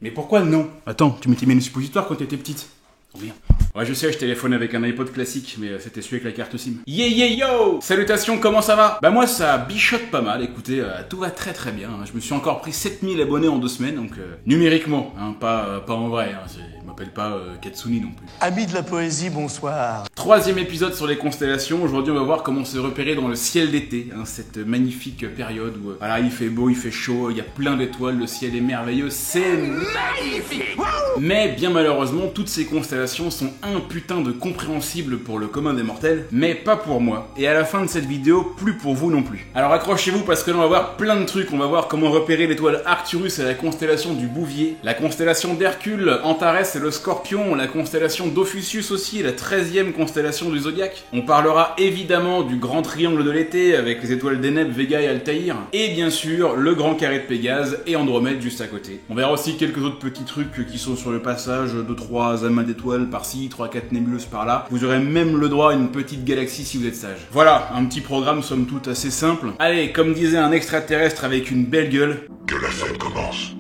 Mais pourquoi non? Attends, tu mettais mes suppositoires quand t'étais petite. Trop bien. Ouais, je sais, je téléphone avec un iPod classique, mais c'était celui avec la carte SIM. Yeah yeah yo! Salutations, comment ça va? Bah moi ça bichote pas mal, écoutez, tout va très très bien. Je me suis encore pris 7000 abonnés en 2 semaines, donc numériquement, hein, pas en vrai, hein, je m'appelle pas Katsuni non plus. Amis de la poésie, bonsoir. 3e épisode sur les constellations. Aujourd'hui on va voir comment se repérer dans le ciel d'été, hein, cette magnifique période où voilà, il fait beau, il fait chaud, il y a plein d'étoiles, le ciel est merveilleux, c'est magnifique. Mais bien malheureusement, toutes ces constellations sont un putain de compréhensibles pour le commun des mortels, mais pas pour moi. Et à la fin de cette vidéo, plus pour vous non plus. Alors accrochez-vous parce que là on va voir plein de trucs. On va voir comment repérer l'étoile Arcturus et la constellation du Bouvier, la constellation d'Hercule, Antares et le Scorpion, la constellation d'Ophiuchus aussi, la 13e constellation du zodiaque. On parlera évidemment du grand triangle de l'été avec les étoiles d'Eneb, Vega et Altaïr, et bien sûr le grand carré de Pégase et Andromède juste à côté. On verra aussi quelques autres petits trucs qui sont sur le passage, 2-3 amas d'étoiles par-ci, 3-4 nébuleuses par là. Vous aurez même le droit à une petite galaxie si vous êtes sage. Voilà, un petit programme somme toute assez simple. Allez, comme disait un extraterrestre avec une belle gueule, que la fête commence.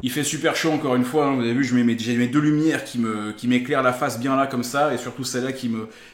il fait super chaud encore une fois, hein. Vous avez vu, j'ai mes 2 lumières qui m'éclairent la face bien là comme ça, et surtout celle-là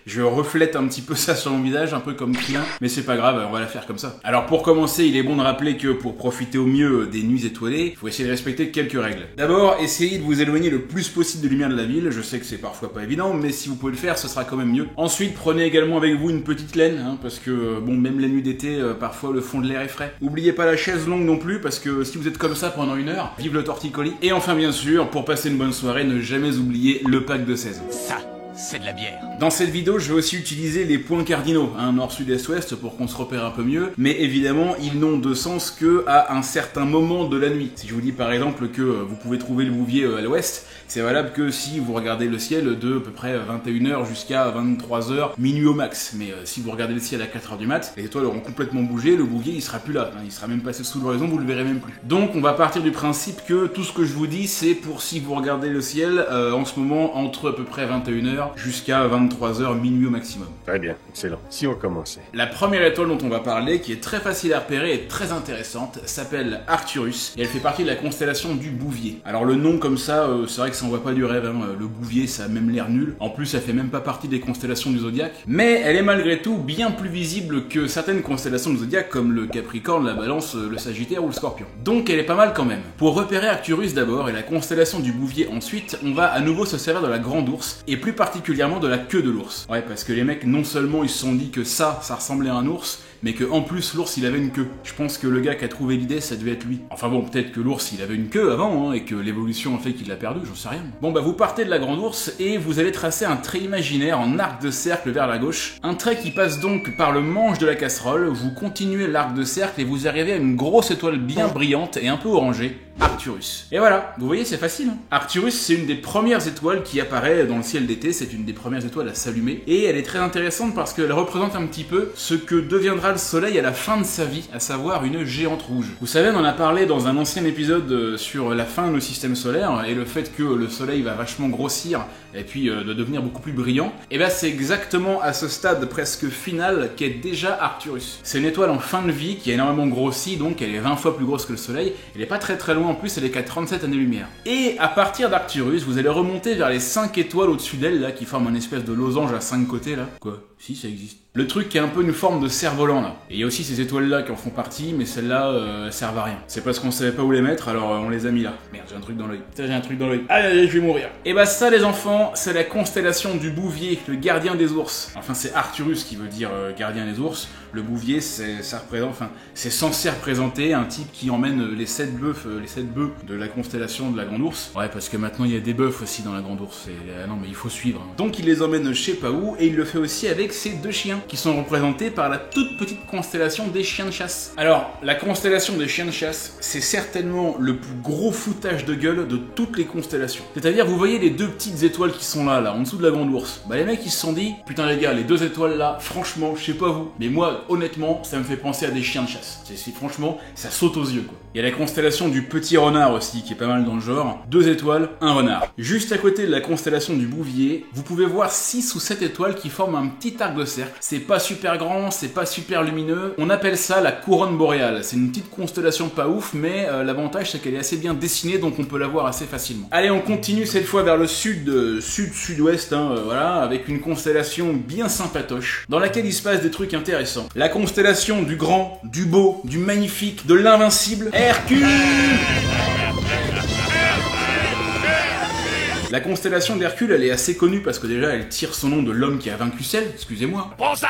je reflète un petit peu ça sur mon visage, un peu comme Krillin, mais c'est pas grave, on va la faire comme ça. Alors pour commencer, il est bon de rappeler que pour profiter au mieux des nuits étoilées, il faut essayer de respecter quelques règles. D'abord, essayez de vous éloigner le plus possible des lumières de la ville, je sais que c'est parfois pas évident, mais si vous pouvez le faire, ce sera quand même mieux. Ensuite, prenez également avec vous une petite laine, hein, parce que bon, même les nuits d'été, parfois le fond de l'air est frais. N'oubliez pas la chaise longue non plus, parce que si vous êtes comme ça pendant 1 heure, vive le torticolis. Et enfin bien sûr, pour passer une bonne soirée, ne jamais oublier le pack de 16. Ça, c'est de la bière. Dans cette vidéo, je vais aussi utiliser les points cardinaux, hein, nord, sud, est, ouest, pour qu'on se repère un peu mieux, mais évidemment, ils n'ont de sens que à un certain moment de la nuit. Si je vous dis par exemple que vous pouvez trouver le Bouvier à l'ouest, c'est valable que si vous regardez le ciel de à peu près 21h jusqu'à 23h, minuit au max. Mais si vous regardez le ciel à 4h du mat, les étoiles auront complètement bougé, le Bouvier il sera plus là, hein, il sera même passé sous l'horizon, vous le verrez même plus. Donc on va partir du principe que tout ce que je vous dis, c'est pour si vous regardez le ciel en ce moment entre à peu près 21h jusqu'à 23h, minuit au maximum. Très bien, excellent. Si on commençait. La première étoile dont on va parler, qui est très facile à repérer et très intéressante, s'appelle Arcturus, et elle fait partie de la constellation du Bouvier. Alors le nom comme ça, c'est vrai que ça envoie pas du rêve, hein. Le Bouvier ça a même l'air nul, en plus ça fait même pas partie des constellations du zodiaque, mais elle est malgré tout bien plus visible que certaines constellations du zodiaque comme le Capricorne, la Balance, le Sagittaire ou le Scorpion. Donc elle est pas mal quand même. Pour repérer Arcturus d'abord et la constellation du Bouvier ensuite, on va à nouveau se servir de la Grande Ourse, et plus particulièrement de la queue de l'ours. Ouais, parce que les mecs non seulement ils se sont dit que ça ressemblait à un ours, mais que en plus l'ours il avait une queue. Je pense que le gars qui a trouvé l'idée ça devait être lui. Enfin bon, peut-être que l'ours il avait une queue avant, hein, et que l'évolution a fait qu'il l'a perdu, j'en sais rien. Bon bah vous partez de la Grande Ourse et vous allez tracer un trait imaginaire en arc de cercle vers la gauche. Un trait qui passe donc par le manche de la casserole, vous continuez l'arc de cercle et vous arrivez à une grosse étoile bien brillante et un peu orangée, Arcturus. Et voilà, vous voyez c'est facile, hein. Arcturus c'est une des premières étoiles qui apparaît dans le ciel d'été, c'est une des premières étoiles à s'allumer, et elle est très intéressante parce qu'elle représente un petit peu ce que deviendra le soleil à la fin de sa vie, à savoir une géante rouge. Vous savez, on en a parlé dans un ancien épisode sur la fin de nos systèmes solaires, et le fait que le soleil va vachement grossir, et puis de devenir beaucoup plus brillant, et ben c'est exactement à ce stade presque final qu'est déjà Arcturus. C'est une étoile en fin de vie qui a énormément grossi, donc elle est 20 fois plus grosse que le soleil, elle est pas très très loin en plus, elle est qu'à 37 années-lumière. Et à partir d'Arcturus, vous allez remonter vers les 5 étoiles au-dessus d'elle, là, qui forment un espèce de losange à 5 côtés, là. Quoi? Si, ça existe. Le truc qui a un peu une forme de cerf-volant, là. Et il y a aussi ces étoiles-là qui en font partie, mais celles-là, servent à rien. C'est parce qu'on savait pas où les mettre, alors on les a mis là. Merde, j'ai un truc dans l'œil. Putain, j'ai un truc dans l'œil. Aïe, je vais mourir. Et bah ça, les enfants, c'est la constellation du Bouvier, le gardien des ours. Enfin, c'est Arcturus qui veut dire gardien des ours. Le Bouvier, c'est censé représenter un type qui emmène les 7 bœufs de la constellation de la Grande Ourse. Ouais, parce que maintenant, il y a des bœufs aussi dans la Grande Ourse. Et, non, mais il faut suivre, hein. Donc, il les emmène je sais pas où, et il le fait aussi avec ses 2 chiens, qui sont représentés par la toute petite constellation des chiens de chasse. Alors, la constellation des chiens de chasse, c'est certainement le plus gros foutage de gueule de toutes les constellations. C'est-à-dire, vous voyez les 2 petites étoiles qui sont là, en dessous de la Grande Ourse. Bah, les mecs, ils se sont dit, putain les gars, les 2 étoiles là, franchement, je sais pas vous, mais moi, honnêtement, ça me fait penser à des chiens de chasse. Franchement, ça saute aux yeux, quoi. Il y a la constellation du Petit Renard aussi, qui est pas mal dans le genre. 2 étoiles, un renard. Juste à côté de la constellation du Bouvier, vous pouvez voir 6 ou 7 étoiles qui forment un petit petit arc de cercle. C'est pas super grand, c'est pas super lumineux. On appelle ça la couronne boréale. C'est une petite constellation pas ouf, mais l'avantage c'est qu'elle est assez bien dessinée, donc on peut la voir assez facilement. Allez, on continue cette fois vers le sud-sud-ouest, voilà, avec une constellation bien sympatoche, dans laquelle il se passe des trucs intéressants. La constellation du grand, du beau, du magnifique, de l'invincible Hercule. La constellation d'Hercule, elle est assez connue parce que déjà, elle tire son nom de l'homme qui a vaincu Ciel, excusez-moi. Prends ça.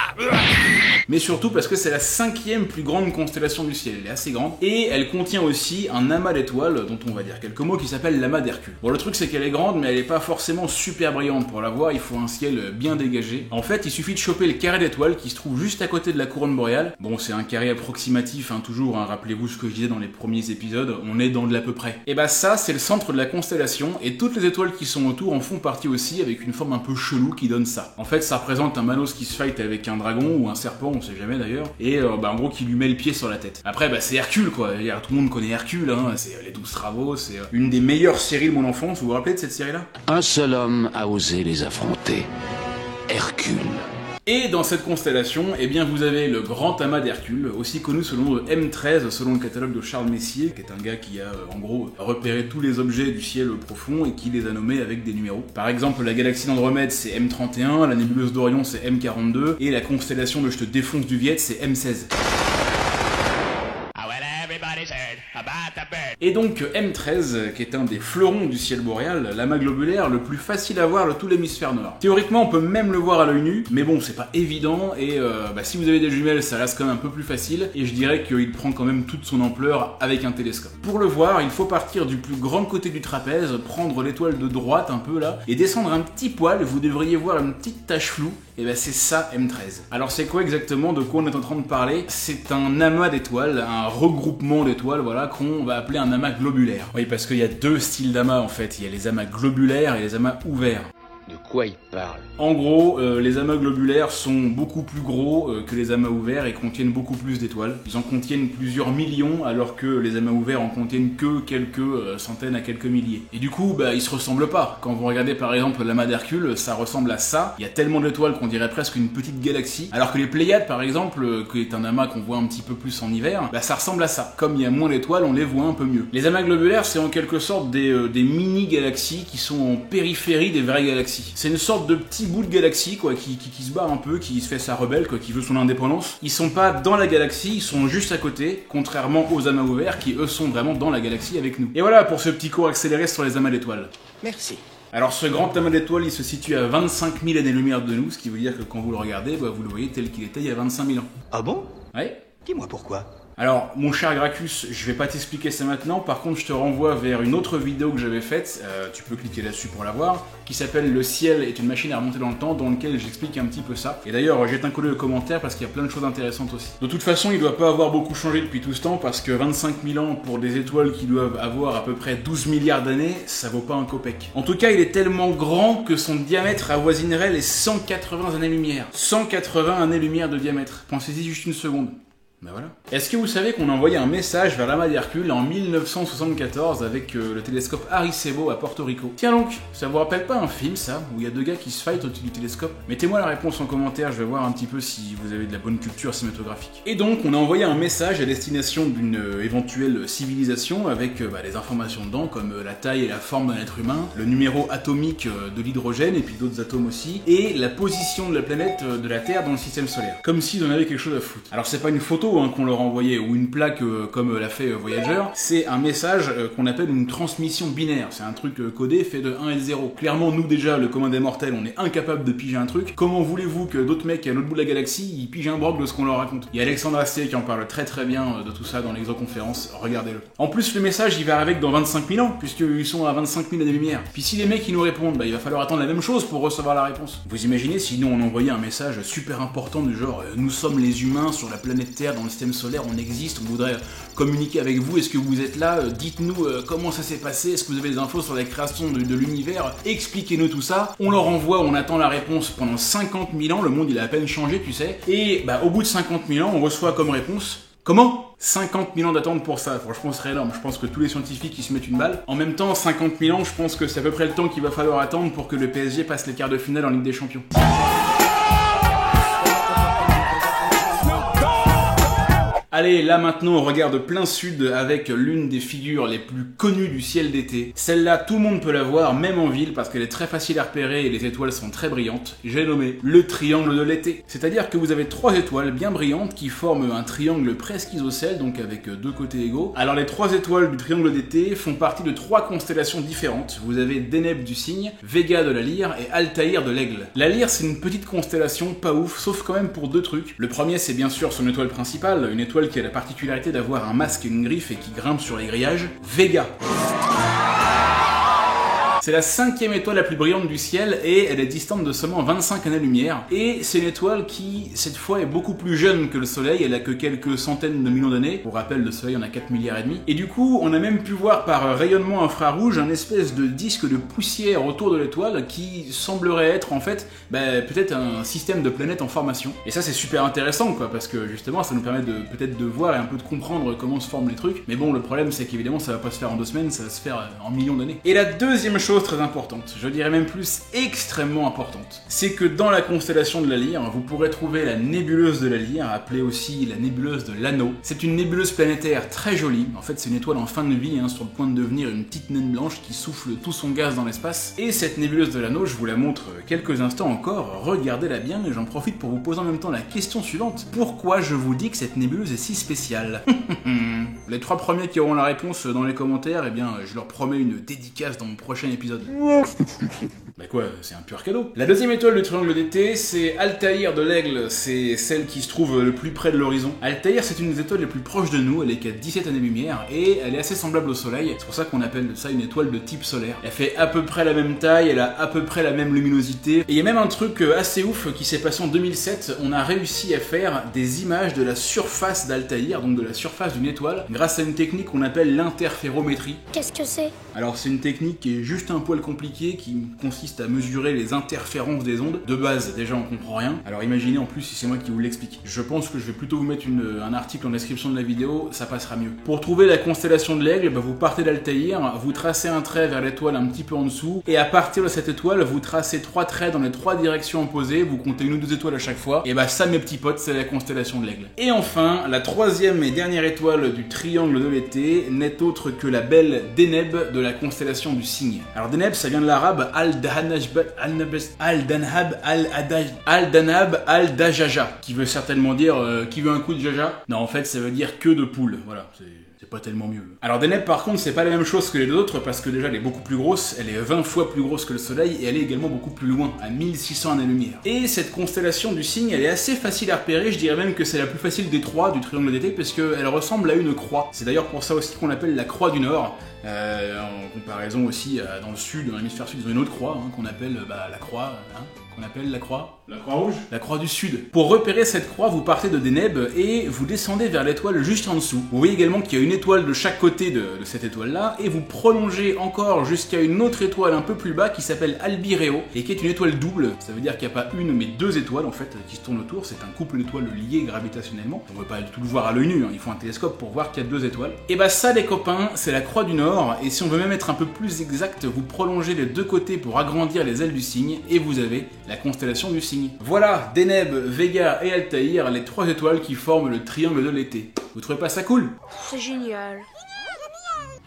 Mais surtout parce que c'est la 5e plus grande constellation du ciel, elle est assez grande, et elle contient aussi un amas d'étoiles, dont on va dire quelques mots, qui s'appelle l'amas d'Hercule. Bon, le truc c'est qu'elle est grande, mais elle est pas forcément super brillante. Pour la voir, il faut un ciel bien dégagé. En fait, il suffit de choper le carré d'étoiles qui se trouve juste à côté de la couronne boréale. Bon, c'est un carré approximatif, toujours, rappelez-vous ce que je disais dans les premiers épisodes, on est dans de l'à peu près. Et bah ça, c'est le centre de la constellation, et toutes les étoiles qui sont autour en font partie aussi, avec une forme un peu chelou qui donne ça. En fait, ça représente un Manos qui se fight avec un dragon, ou un serpent, on sait jamais d'ailleurs, et en gros qui lui met le pied sur la tête. Après, c'est Hercule quoi, tout le monde connaît Hercule, c'est les 12 travaux, c'est une des meilleures séries de mon enfance, vous vous rappelez de cette série-là? Un seul homme a osé les affronter, Hercule. Et dans cette constellation, eh bien vous avez le grand amas d'Hercule, aussi connu sous le nom de M13, selon le catalogue de Charles Messier, qui est un gars qui a en gros repéré tous les objets du ciel profond et qui les a nommés avec des numéros. Par exemple, la galaxie d'Andromède c'est M31, la nébuleuse d'Orion c'est M42, et la constellation de Je te défonce du Viet c'est M16. Et donc M13, qui est un des fleurons du ciel boréal, l'amas globulaire le plus facile à voir de tout l'hémisphère nord. Théoriquement, on peut même le voir à l'œil nu, mais bon, c'est pas évident, et si vous avez des jumelles, ça reste quand même un peu plus facile, et je dirais qu'il prend quand même toute son ampleur avec un télescope. Pour le voir, il faut partir du plus grand côté du trapèze, prendre l'étoile de droite un peu là, et descendre un petit poil, vous devriez voir une petite tache floue, et c'est ça M13. Alors c'est quoi exactement, de quoi on est en train de parler? C'est un amas d'étoiles, un regroupement d'étoiles, voilà, qu'on va appeler un amas globulaire. Oui, parce qu'il y a deux styles d'amas en fait, il y a les amas globulaires et les amas ouverts. De quoi il parle? En gros, les amas globulaires sont beaucoup plus gros que les amas ouverts et contiennent beaucoup plus d'étoiles. Ils en contiennent plusieurs millions, alors que les amas ouverts en contiennent que quelques centaines à quelques milliers. Et du coup, ils se ressemblent pas. Quand vous regardez par exemple l'amas d'Hercule, ça ressemble à ça. Il y a tellement d'étoiles qu'on dirait presque une petite galaxie. Alors que les Pléiades par exemple, qui est un amas qu'on voit un petit peu plus en hiver, ça ressemble à ça. Comme il y a moins d'étoiles, on les voit un peu mieux. Les amas globulaires, c'est en quelque sorte des mini-galaxies qui sont en périphérie des vraies galaxies. C'est une sorte de petit bout de galaxie quoi, qui se bat un peu, qui se fait sa rebelle, quoi, qui veut son indépendance. Ils sont pas dans la galaxie, ils sont juste à côté, contrairement aux amas ouverts qui eux sont vraiment dans la galaxie avec nous. Et voilà pour ce petit cours accéléré sur les amas d'étoiles. Merci. Alors ce grand amas d'étoiles, il se situe à 25 000 années-lumière de nous, ce qui veut dire que quand vous le regardez, vous le voyez tel qu'il était il y a 25 000 ans. Ah bon? Ouais. Dis-moi pourquoi. Alors, mon cher Gracchus, je vais pas t'expliquer ça maintenant, par contre je te renvoie vers une autre vidéo que j'avais faite, tu peux cliquer là-dessus pour la voir, qui s'appelle Le ciel est une machine à remonter dans le temps, dans lequel j'explique un petit peu ça. Et d'ailleurs, jette un coup d'œil aux commentaires parce qu'il y a plein de choses intéressantes aussi. De toute façon, il doit pas avoir beaucoup changé depuis tout ce temps, parce que 25 000 ans pour des étoiles qui doivent avoir à peu près 12 milliards d'années, ça vaut pas un copec. En tout cas, il est tellement grand que son diamètre avoisinerait les 180 années-lumière. 180 années-lumière de diamètre. Pensez-y juste une seconde. Ben voilà. Est-ce que vous savez qu'on a envoyé un message vers l'amas d'Hercule en 1974 avec le télescope Arecibo à Porto Rico? Tiens donc, ça vous rappelle pas un film ça, où il y a deux gars qui se fight au-dessus du télescope? Mettez-moi la réponse en commentaire, je vais voir un petit peu si vous avez de la bonne culture cinématographique. Et donc, on a envoyé un message à destination d'une éventuelle civilisation avec des informations dedans, comme la taille et la forme d'un être humain, le numéro atomique de l'hydrogène et puis d'autres atomes aussi, et la position de la planète de la Terre dans le système solaire. Comme s'ils en avaient quelque chose à foutre. Alors c'est pas une photo qu'on leur envoyait, ou une plaque comme l'a fait Voyager, c'est un message qu'on appelle une transmission binaire. C'est un truc codé fait de 1 et de 0. Clairement, nous déjà, le commun des mortels, on est incapable de piger un truc. Comment voulez-vous que d'autres mecs à l'autre bout de la galaxie, ils pigent un broc de ce qu'on leur raconte? Il y a Alexandre Astier qui en parle très très bien de tout ça dans l'exoconférence, regardez-le. En plus, le message, il va arriver dans 25 000 ans, puisqu'ils sont à 25 000 années-lumière. Puis si les mecs, ils nous répondent, il va falloir attendre la même chose pour recevoir la réponse. Vous imaginez si nous, on envoyait un message super important du genre nous sommes les humains sur la planète Terre, dans le système solaire, on existe, on voudrait communiquer avec vous, est-ce que vous êtes là, dites-nous comment ça s'est passé, est-ce que vous avez des infos sur la création de l'univers, expliquez-nous tout ça. On leur envoie, on attend la réponse pendant 50 000 ans, le monde il a à peine changé tu sais, et au bout de 50 000 ans on reçoit comme réponse, comment 50 000 ans d'attente pour ça, franchement ce serait énorme, je pense que tous les scientifiques ils se mettent une balle. En même temps 50 000 ans, je pense que c'est à peu près le temps qu'il va falloir attendre pour que le PSG passe les quarts de finale en Ligue des Champions. Allez, là maintenant on regarde plein sud avec l'une des figures les plus connues du ciel d'été. Celle-là, tout le monde peut la voir, même en ville, parce qu'elle est très facile à repérer et les étoiles sont très brillantes. J'ai nommé le triangle de l'été. C'est-à-dire que vous avez 3 étoiles bien brillantes qui forment un triangle presque isocèle, donc avec 2 côtés égaux. Alors les 3 étoiles du triangle d'été font partie de 3 constellations différentes. Vous avez Deneb du Cygne, Vega de la Lyre et Altaïr de l'Aigle. La Lyre, c'est une petite constellation pas ouf, sauf quand même pour 2 trucs. Le premier, c'est bien sûr son étoile principale, une étoile qui a la particularité d'avoir un masque et une griffe et qui grimpe sur les grillages. Vega. C'est la 5e étoile la plus brillante du ciel et elle est distante de seulement 25 années-lumière. Et c'est une étoile qui, cette fois, est beaucoup plus jeune que le Soleil, elle a que quelques centaines de millions d'années. Pour rappel, le Soleil en a 4 milliards et demi. Et du coup, on a même pu voir par rayonnement infrarouge un espèce de disque de poussière autour de l'étoile qui semblerait être en fait peut-être un système de planètes en formation. Et ça c'est super intéressant quoi, parce que justement ça nous permet peut-être de voir et un peu de comprendre comment se forment les trucs. Mais bon, le problème c'est qu'évidemment ça va pas se faire en 2 semaines, ça va se faire en millions d'années. Et la deuxième chose très importante, je dirais même plus extrêmement importante, c'est que dans la constellation de la Lyre, vous pourrez trouver la nébuleuse de la Lyre, appelée aussi la nébuleuse de l'Anneau. C'est une nébuleuse planétaire très jolie, en fait c'est une étoile en fin de vie, sur le point de devenir une petite naine blanche qui souffle tout son gaz dans l'espace. Et cette nébuleuse de l'Anneau, je vous la montre quelques instants encore, regardez-la bien et j'en profite pour vous poser en même temps la question suivante. Pourquoi je vous dis que cette nébuleuse est si spéciale? Les 3 premiers qui auront la réponse dans les commentaires, eh bien je leur promets une dédicace dans mon prochain épisode. Bah quoi, c'est un pur cadeau. La deuxième étoile du triangle d'été, c'est Altaïr de l'Aigle, c'est celle qui se trouve le plus près de l'horizon. Altaïr, c'est une des étoiles les plus proches de nous, elle est qu'à 17 années-lumière, et elle est assez semblable au Soleil, c'est pour ça qu'on appelle ça une étoile de type solaire. Elle fait à peu près la même taille, elle a à peu près la même luminosité, et il y a même un truc assez ouf qui s'est passé en 2007, on a réussi à faire des images de la surface d'Altaïr, donc de la surface d'une étoile, grâce à une technique qu'on appelle l'interférométrie. Qu'est-ce que c'est? Alors c'est une technique qui est juste un poil compliquée, qui consiste à mesurer les interférences des ondes. De base, déjà on comprend rien. Alors imaginez en plus si c'est moi qui vous l'explique. Je pense que je vais plutôt vous mettre un article en description de la vidéo, ça passera mieux. Pour trouver la constellation de l'Aigle, vous partez d'Altaïr, vous tracez un trait vers l'étoile un petit peu en dessous, et à partir de cette étoile, vous tracez 3 traits dans les 3 directions opposées, vous comptez 1 ou 2 étoiles à chaque fois, et ça mes petits potes, c'est la constellation de l'Aigle. Et enfin, la 3e et dernière étoile du triangle de l'été n'est autre que la belle Deneb de la constellation du Cygne. Alors Deneb, ça vient de l'arabe Al-Danab Al-Dajaja, qui veut certainement dire qui veut un coup de jaja. Non, en fait, ça veut dire queue de poule. Voilà, c'est pas tellement mieux. Alors Deneb, par contre, c'est pas la même chose que les deux autres, parce que déjà, elle est beaucoup plus grosse, elle est 20 fois plus grosse que le Soleil, et elle est également beaucoup plus loin, à 1600 années-lumière. Et cette constellation du Cygne, elle est assez facile à repérer, je dirais même que c'est la plus facile des 3 du triangle d'été, parce qu'elle ressemble à une croix. C'est d'ailleurs pour ça aussi qu'on l'appelle la croix du Nord. En comparaison aussi dans le sud, dans l'hémisphère sud, ils ont une autre croix qu'on appelle la croix, qu'on appelle la croix. La croix rouge? La croix du sud. Pour repérer cette croix, vous partez de Deneb et vous descendez vers l'étoile juste en dessous. Vous voyez également qu'il y a une étoile de chaque côté de cette étoile-là, et vous prolongez encore jusqu'à une autre étoile un peu plus bas qui s'appelle Albireo, et qui est une étoile double. Ça veut dire qu'il n'y a pas une mais 2 étoiles en fait qui se tournent autour. C'est un couple d'étoiles liées gravitationnellement. On ne peut pas tout le voir à l'œil nu, il faut un télescope pour voir qu'il y a 2 étoiles. Et ça les copains, c'est la croix du Nord, et si on veut même être un peu plus exact, vous prolongez les 2 côtés pour agrandir les ailes du Cygne, et vous avez la constellation du Cygne. Voilà, Deneb, Vega et Altaïr, les 3 étoiles qui forment le triangle de l'été. Vous trouvez pas ça cool? C'est génial.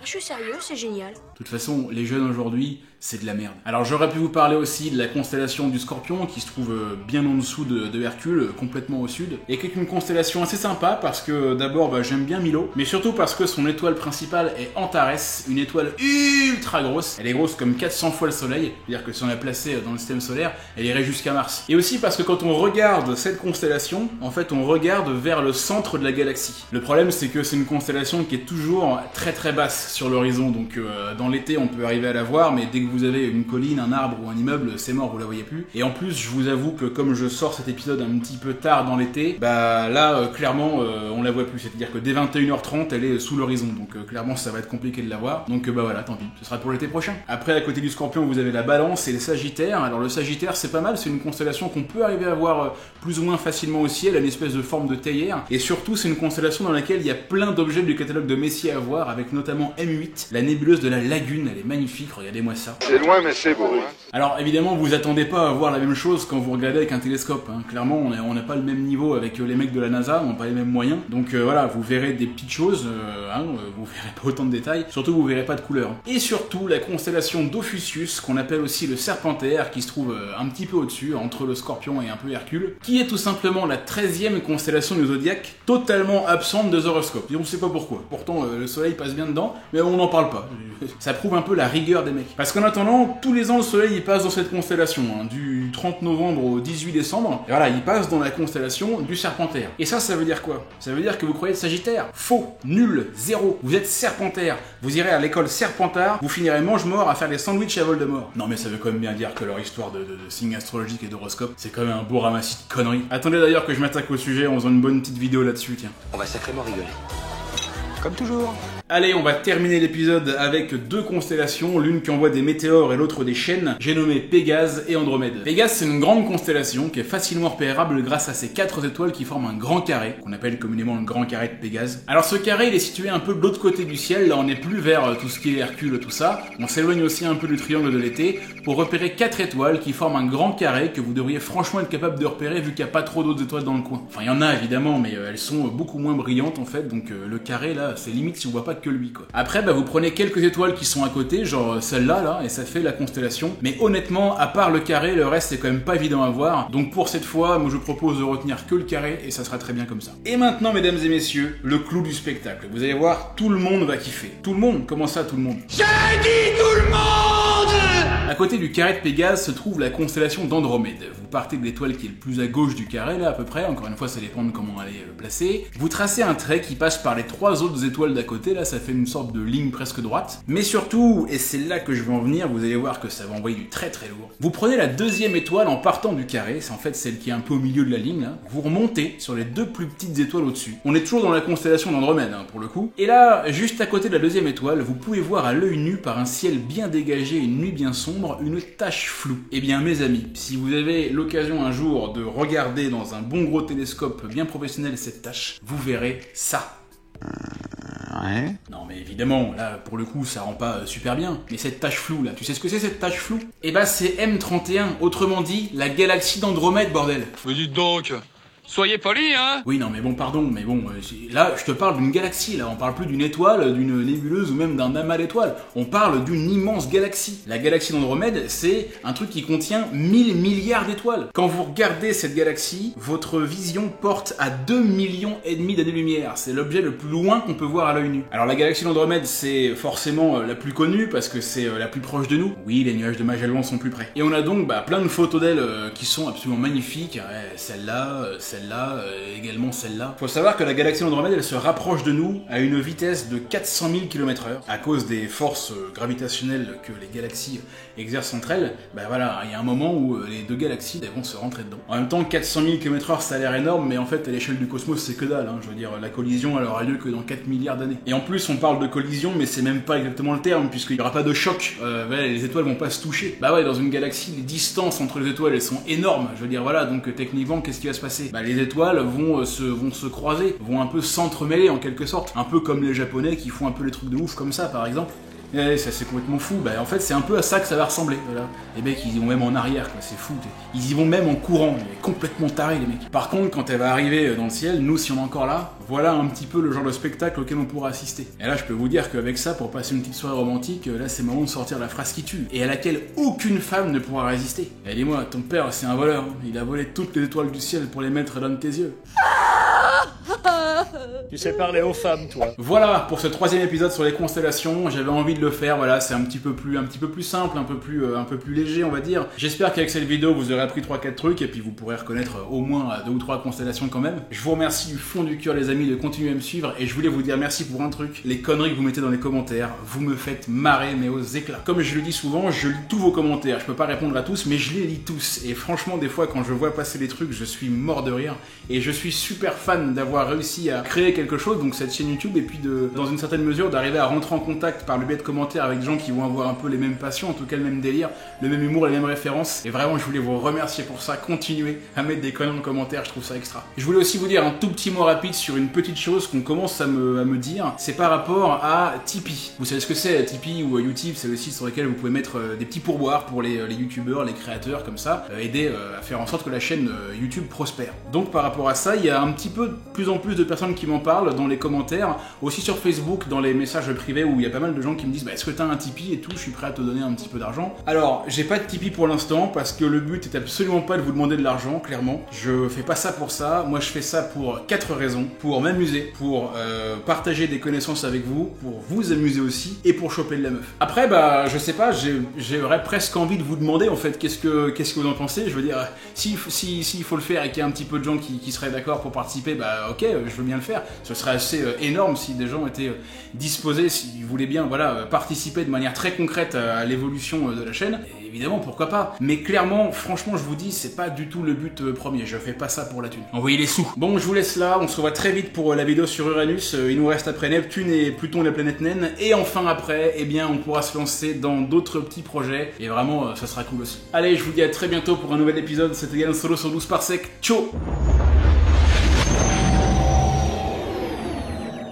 Je suis sérieux, c'est génial. De toute façon, les jeunes aujourd'hui, c'est de la merde. Alors j'aurais pu vous parler aussi de la constellation du Scorpion, qui se trouve bien en dessous de Hercule, complètement au sud, et qui est une constellation assez sympa, parce que d'abord j'aime bien Milo, mais surtout parce que son étoile principale est Antares, une étoile ultra grosse. Elle est grosse comme 400 fois le Soleil, c'est-à-dire que si on la plaçait dans le système solaire, elle irait jusqu'à Mars. Et aussi parce que quand on regarde cette constellation, en fait on regarde vers le centre de la galaxie. Le problème c'est que c'est une constellation qui est toujours très très basse sur l'horizon, donc dans l'été on peut arriver à la voir, mais dès que vous avez une colline, un arbre ou un immeuble, c'est mort, vous la voyez plus. Et en plus, je vous avoue que comme je sors cet épisode un petit peu tard dans l'été, là, clairement, on la voit plus. C'est-à-dire que dès 21h30, elle est sous l'horizon. Donc clairement, ça va être compliqué de la voir. Donc voilà, tant pis. Ce sera pour l'été prochain. Après, à côté du Scorpion, vous avez la Balance et les Sagittaires. Alors le Sagittaire, c'est pas mal. C'est une constellation qu'on peut arriver à voir plus ou moins facilement au ciel. Elle a une espèce de forme de théière. Et surtout, c'est une constellation dans laquelle il y a plein d'objets du catalogue de Messier à voir, avec notamment M8, la nébuleuse de la Lagune. Elle est magnifique, regardez-moi ça. C'est loin, mais c'est beau, hein. Alors évidemment, vous attendez pas à voir la même chose quand vous regardez avec un télescope, hein. Clairement, on n'a pas le même niveau avec les mecs de la NASA, on n'a pas les mêmes moyens. Donc voilà, vous verrez des petites choses, vous verrez pas autant de détails, surtout vous verrez pas de couleurs. Et surtout, la constellation d'Ophiuchus, qu'on appelle aussi le Serpentaire, qui se trouve un petit peu au-dessus, entre le Scorpion et un peu Hercule, qui est tout simplement la 13e constellation du zodiaque, totalement absente des horoscopes. Et on sait pas pourquoi. Pourtant, le soleil passe bien dedans, mais on n'en parle pas. Ça prouve un peu la rigueur des mecs. Parce qu'en attendant, tous les ans, le soleil il passe dans cette constellation, hein, du 30 novembre au 18 décembre, et voilà, il passe dans la constellation du Serpentaire. Et ça veut dire quoi? Ça veut dire que vous croyez être Sagittaire? Faux, nul, zéro. Vous êtes Serpentaire. Vous irez à l'école Serpentard, vous finirez mange-mort à faire des sandwichs à Voldemort. Non mais ça veut quand même bien dire que leur histoire de signes astrologiques et d'horoscopes, c'est quand même un beau ramassis de conneries. Attendez d'ailleurs que je m'attaque au sujet en faisant une bonne petite vidéo là-dessus, tiens. On va sacrément rigoler. Comme toujours. Allez, on va terminer l'épisode avec deux constellations, l'une qui envoie des météores et l'autre des chaînes. J'ai nommé Pégase et Andromède. Pégase, c'est une grande constellation qui est facilement repérable grâce à ses 4 étoiles qui forment un grand carré, qu'on appelle communément le grand carré de Pégase. Alors ce carré, il est situé un peu de l'autre côté du ciel, là on n'est plus vers tout ce qui est Hercule, tout ça. On s'éloigne aussi un peu du triangle de l'été pour repérer 4 étoiles qui forment un grand carré que vous devriez franchement être capable de repérer vu qu'il n'y a pas trop d'autres étoiles dans le coin. Enfin, il y en a évidemment, mais elles sont beaucoup moins brillantes en fait, donc le carré là, c'est limite si on voit pas que lui quoi. Après, vous prenez quelques étoiles qui sont à côté, genre celle-là, là, et ça fait la constellation. Mais honnêtement, à part le carré, le reste c'est quand même pas évident à voir. Donc pour cette fois, moi je propose de retenir que le carré, et ça sera très bien comme ça. Et maintenant, mesdames et messieurs, le clou du spectacle. Vous allez voir, tout le monde va kiffer. Tout le monde? Comment ça, tout le monde? J'ai dit tout le monde! À côté du carré de Pégase se trouve la constellation d'Andromède. Vous partez de l'étoile qui est le plus à gauche du carré, là à peu près, encore une fois ça dépend de comment elle est placée. Vous tracez un trait qui passe par les 3 autres étoiles d'à côté, là ça fait une sorte de ligne presque droite. Mais surtout, et c'est là que je vais en venir, vous allez voir que ça va envoyer du très très lourd. Vous prenez la 2e étoile en partant du carré, c'est en fait celle qui est un peu au milieu de la ligne, là. Vous remontez sur les 2 plus petites étoiles au-dessus. On est toujours dans la constellation d'Andromède, hein, pour le coup. Et là, juste à côté de la 2e étoile, vous pouvez voir à l'œil nu, par un ciel bien dégagé et une nuit bien sombre, une tache floue. Eh bien mes amis, si vous avez l'occasion un jour de regarder dans un bon gros télescope bien professionnel cette tache, vous verrez ça. Ouais. Non mais évidemment, là pour le coup ça rend pas super bien. Mais cette tache floue là, tu sais ce que c'est cette tache floue? Eh bah c'est M31, autrement dit la galaxie d'Andromède bordel. Mais dites donc, soyez polis, hein. Oui non mais bon pardon, mais bon, là je te parle d'une galaxie là, on parle plus d'une étoile, d'une nébuleuse ou même d'un amas d'étoiles. On parle d'une immense galaxie. La galaxie d'Andromède c'est un truc qui contient 1000 milliards d'étoiles. Quand vous regardez cette galaxie, votre vision porte à 2,5 millions d'années-lumière. C'est l'objet le plus loin qu'on peut voir à l'œil nu. Alors la galaxie d'Andromède c'est forcément la plus connue parce que c'est la plus proche de nous. Oui, les nuages de Magellan sont plus près. Et on a donc plein de photos d'elle qui sont absolument magnifiques. Celle-là, également celle-là. Faut savoir que la galaxie d'Andromède, elle se rapproche de nous à une vitesse de 400 000 km/h à cause des forces gravitationnelles que les galaxies exercent entre elles. Voilà, il y a un moment où les 2 galaxies elles vont se rentrer dedans. En même temps, 400 000 km/h, ça a l'air énorme, mais en fait, à l'échelle du cosmos, c'est que dalle. Hein. Je veux dire, la collision, elle aura lieu que dans 4 milliards d'années. Et en plus, on parle de collision, mais c'est même pas exactement le terme, puisqu'il y aura pas de choc. Les étoiles vont pas se toucher. Dans une galaxie, les distances entre les étoiles, elles sont énormes. Je veux dire, voilà, donc techniquement, qu'est-ce qui va se passer? Les étoiles vont se croiser, vont un peu s'entremêler en quelque sorte, un peu comme les japonais qui font un peu les trucs de ouf comme ça par exemple. Et ça c'est complètement fou, en fait c'est un peu à ça que ça va ressembler, voilà. Les mecs ils y vont même en arrière quoi, c'est fou, ils y vont même en courant, ils sont complètement tarés les mecs. Par contre quand elle va arriver dans le ciel, nous si on est encore là, voilà un petit peu le genre de spectacle auquel on pourra assister. Et là je peux vous dire qu'avec ça, pour passer une petite soirée romantique, là c'est le moment de sortir la phrase qui tue, et à laquelle aucune femme ne pourra résister. Et dis-moi, ton père c'est un voleur, hein. Il a volé toutes les étoiles du ciel pour les mettre dans tes yeux. Tu sais parler aux femmes, toi. Voilà pour ce 3e épisode sur les constellations. J'avais envie de le faire. Voilà, c'est un petit peu plus simple, un peu plus léger, on va dire. J'espère qu'avec cette vidéo, vous aurez appris 3-4 trucs et puis vous pourrez reconnaître au moins 2 ou 3 constellations quand même. Je vous remercie du fond du cœur, les amis, de continuer à me suivre et je voulais vous dire merci pour un truc. Les conneries que vous mettez dans les commentaires, vous me faites marrer mais aux éclats. Comme je le dis souvent, je lis tous vos commentaires. Je peux pas répondre à tous, mais je les lis tous. Et franchement, des fois, quand je vois passer les trucs, je suis mort de rire et je suis super fan d'avoir réussi réussi à créer quelque chose, donc cette chaîne YouTube, et puis dans une certaine mesure d'arriver à rentrer en contact par le biais de commentaires avec des gens qui vont avoir un peu les mêmes passions, en tout cas le même délire, le même humour, les mêmes références. Et vraiment, je voulais vous remercier pour ça. Continuez à mettre des conneries en commentaire, je trouve ça extra. Je voulais aussi vous dire un tout petit mot rapide sur une petite chose qu'on commence à me dire. C'est par rapport à Tipeee. Vous savez ce que c'est, Tipeee ou YouTube, c'est le site sur lequel vous pouvez mettre des petits pourboires pour les youtubeurs, les créateurs, comme ça, aider à faire en sorte que la chaîne YouTube prospère. Donc par rapport à ça, il y a un petit peu de plus en plus de personnes qui m'en parlent dans les commentaires, aussi sur Facebook, dans les messages privés où il y a pas mal de gens qui me disent est-ce que t'as un Tipeee et tout, je suis prêt à te donner un petit peu d'argent. Alors, j'ai pas de Tipeee pour l'instant parce que le but est absolument pas de vous demander de l'argent, clairement. Je fais pas ça pour ça, moi je fais ça pour 4 raisons. Pour m'amuser, pour partager des connaissances avec vous, pour vous amuser aussi, et pour choper de la meuf. Après, je sais pas, j'aurais presque envie de vous demander en fait qu'est-ce que vous en pensez. Je veux dire, s'il faut le faire et qu'il y a un petit peu de gens qui seraient d'accord pour participer, ok, je veux bien le faire. Ce serait assez énorme si des gens étaient disposés, s'ils voulaient bien participer de manière très concrète à l'évolution de la chaîne. Et évidemment, pourquoi pas. Mais clairement, franchement, je vous dis, c'est pas du tout le but premier. Je fais pas ça pour la thune. Envoyez les sous. Bon, je vous laisse là. On se revoit très vite pour la vidéo sur Uranus. Il nous reste après Neptune et Pluton, la planète naine. Et enfin après, on pourra se lancer dans d'autres petits projets. Et vraiment, ça sera cool aussi. Allez, je vous dis à très bientôt pour un nouvel épisode. C'était Yann Solo sur 12 Parsec. Ciao!